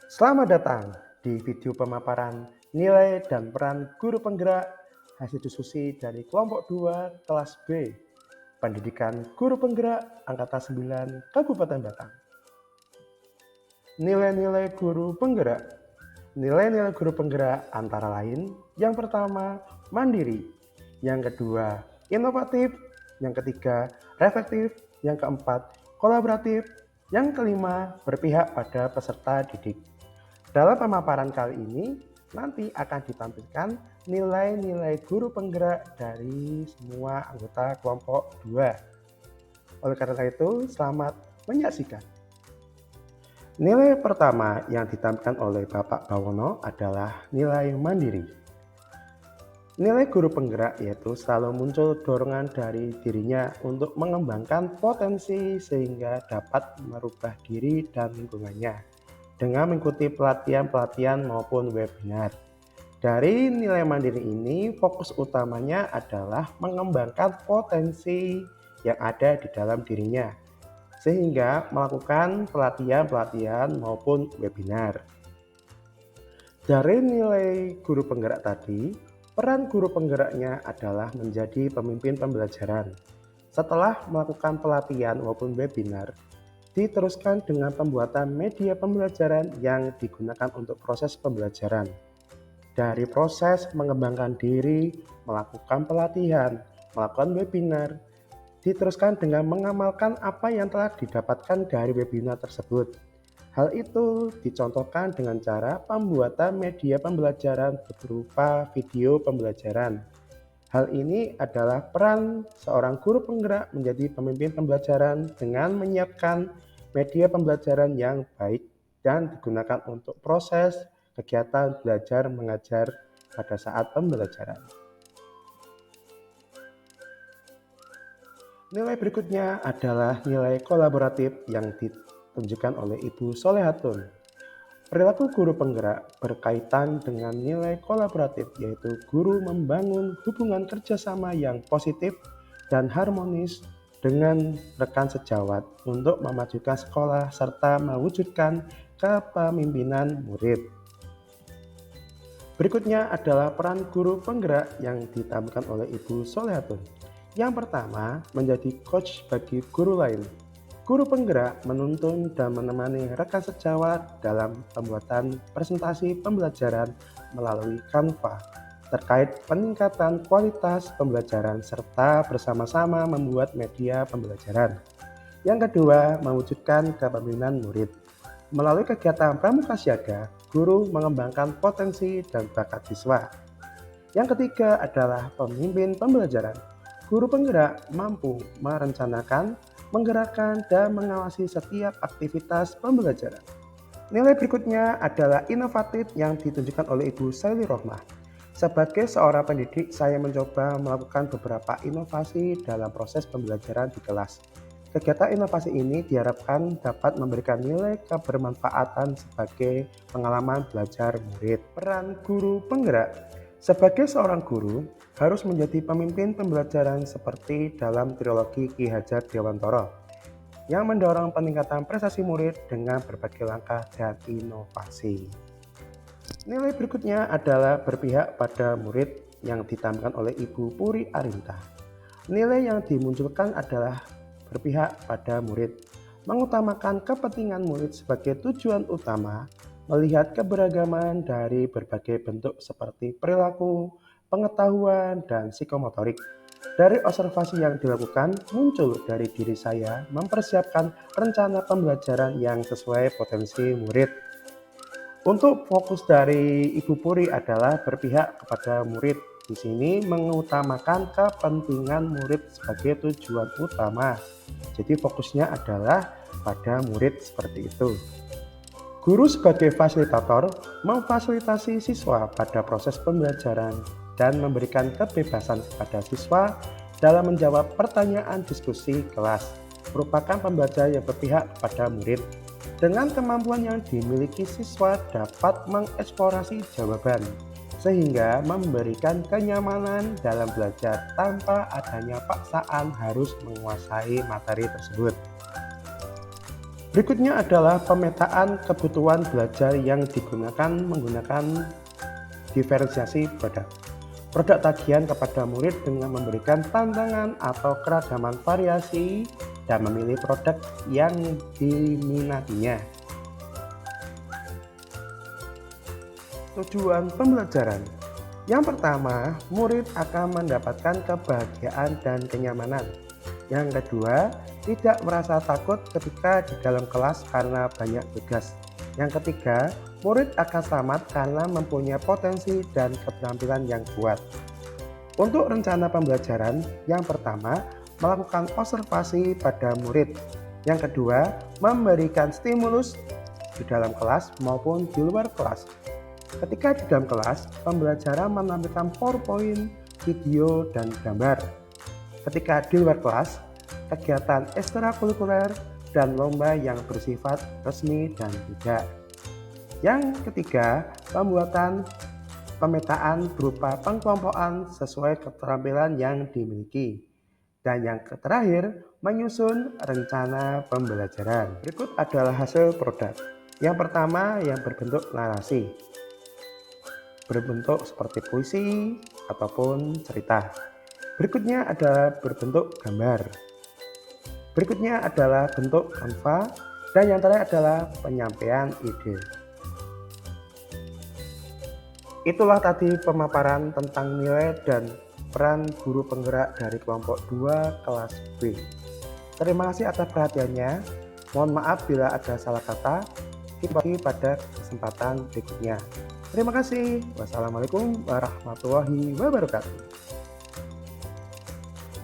Selamat datang di video pemaparan nilai dan peran guru penggerak hasil diskusi dari kelompok 2 kelas B Pendidikan Guru Penggerak Angkatan 9 Kabupaten Batang. Nilai-nilai guru penggerak. Nilai-nilai guru penggerak antara lain yang pertama mandiri, yang kedua inovatif, yang ketiga reflektif, yang keempat kolaboratif, yang kelima berpihak pada peserta didik. Dalam pemaparan kali ini, nanti akan ditampilkan nilai-nilai guru penggerak dari semua anggota kelompok 2. Oleh karena itu, selamat menyaksikan. Nilai pertama yang ditampilkan oleh Bapak Bawono adalah nilai mandiri. Nilai guru penggerak yaitu selalu muncul dorongan dari dirinya untuk mengembangkan potensi sehingga dapat merubah diri dan lingkungannya dengan mengikuti pelatihan-pelatihan maupun webinar. Dari nilai mandiri ini, fokus utamanya adalah mengembangkan potensi yang ada di dalam dirinya, sehingga melakukan pelatihan-pelatihan maupun webinar. Dari nilai guru penggerak tadi, peran guru penggeraknya adalah menjadi pemimpin pembelajaran. Setelah melakukan pelatihan maupun webinar, diteruskan dengan pembuatan media pembelajaran yang digunakan untuk proses pembelajaran. Dari proses mengembangkan diri, melakukan pelatihan, melakukan webinar, diteruskan dengan mengamalkan apa yang telah didapatkan dari webinar tersebut. Hal itu dicontohkan dengan cara pembuatan media pembelajaran berupa video pembelajaran. Hal ini adalah peran seorang guru penggerak menjadi pemimpin pembelajaran dengan menyiapkan media pembelajaran yang baik dan digunakan untuk proses kegiatan belajar mengajar pada saat pembelajaran. Nilai berikutnya adalah nilai kolaboratif yang ditunjukkan oleh Ibu Solehatun. Perilaku guru penggerak berkaitan dengan nilai kolaboratif, yaitu guru membangun hubungan kerjasama yang positif dan harmonis dengan rekan sejawat untuk memajukan sekolah serta mewujudkan kepemimpinan murid. Berikutnya adalah peran guru penggerak yang ditampilkan oleh Ibu Solehatun. Yang pertama, menjadi coach bagi guru lain. Guru penggerak menuntun dan menemani rekan sejawat dalam pembuatan presentasi pembelajaran melalui Canva terkait peningkatan kualitas pembelajaran serta bersama-sama membuat media pembelajaran. Yang kedua, mewujudkan kepemimpinan murid. Melalui kegiatan pramuka siaga, guru mengembangkan potensi dan bakat siswa. Yang ketiga adalah pemimpin pembelajaran. Guru penggerak mampu merencanakan, menggerakkan, dan mengawasi setiap aktivitas pembelajaran. Nilai berikutnya adalah inovatif yang ditunjukkan oleh Ibu Saili Rohmah. Sebagai seorang pendidik, saya mencoba melakukan beberapa inovasi dalam proses pembelajaran di kelas. Kegiatan inovasi ini diharapkan dapat memberikan nilai kebermanfaatan sebagai pengalaman belajar murid. Peran guru penggerak. Sebagai seorang guru, harus menjadi pemimpin pembelajaran seperti dalam trilogi Ki Hajar Dewantara yang mendorong peningkatan prestasi murid dengan berbagai langkah dan inovasi. Nilai berikutnya adalah berpihak pada murid yang ditampilkan oleh Ibu Puri Arinta. Nilai yang dimunculkan adalah berpihak pada murid, mengutamakan kepentingan murid sebagai tujuan utama, melihat keberagaman dari berbagai bentuk seperti perilaku, pengetahuan, dan psikomotorik. Dari observasi yang dilakukan, muncul dari diri saya mempersiapkan rencana pembelajaran yang sesuai potensi murid. Untuk fokus dari Ibu Puri adalah berpihak kepada murid. Di sini mengutamakan kepentingan murid sebagai tujuan utama. Jadi fokusnya adalah pada murid seperti itu. Guru sebagai fasilitator memfasilitasi siswa pada proses pembelajaran dan memberikan kebebasan kepada siswa dalam menjawab pertanyaan diskusi kelas. Merupakan pembelajaran yang berpihak kepada murid. Dengan kemampuan yang dimiliki siswa dapat mengeksplorasi jawaban, sehingga memberikan kenyamanan dalam belajar tanpa adanya paksaan harus menguasai materi tersebut. Berikutnya adalah pemetaan kebutuhan belajar yang digunakan menggunakan diferensiasi produk. Produk tagihan kepada murid dengan memberikan tantangan atau keragaman variasi dan memilih produk yang diminatinya. Tujuan pembelajaran. Yang pertama, murid akan mendapatkan kebahagiaan dan kenyamanan. Yang kedua, tidak merasa takut ketika di dalam kelas karena banyak tugas. Yang ketiga, murid akan selamat karena mempunyai potensi dan keterampilan yang kuat. Untuk rencana pembelajaran, yang pertama, melakukan observasi pada murid. Yang kedua, memberikan stimulus di dalam kelas maupun di luar kelas. Ketika di dalam kelas, pembelajaran menampilkan PowerPoint, video, dan gambar. Ketika di luar kelas, kegiatan ekstrakurikuler dan lomba yang bersifat resmi dan tidak. Yang ketiga, pembuatan pemetaan berupa pengkelompokan sesuai keterampilan yang dimiliki. Dan yang terakhir, menyusun rencana pembelajaran. Berikut adalah hasil produk. Yang pertama yang berbentuk narasi, berbentuk seperti puisi ataupun cerita. Berikutnya adalah berbentuk gambar. Berikutnya adalah bentuk Canva, dan yang terakhir adalah penyampaian ide. Itulah tadi pemaparan tentang nilai dan peran guru penggerak dari kelompok 2 kelas B. Terima kasih atas perhatiannya. Mohon maaf bila ada salah kata. Kita lagi pada kesempatan berikutnya. Terima kasih. Wassalamualaikum warahmatullahi wabarakatuh.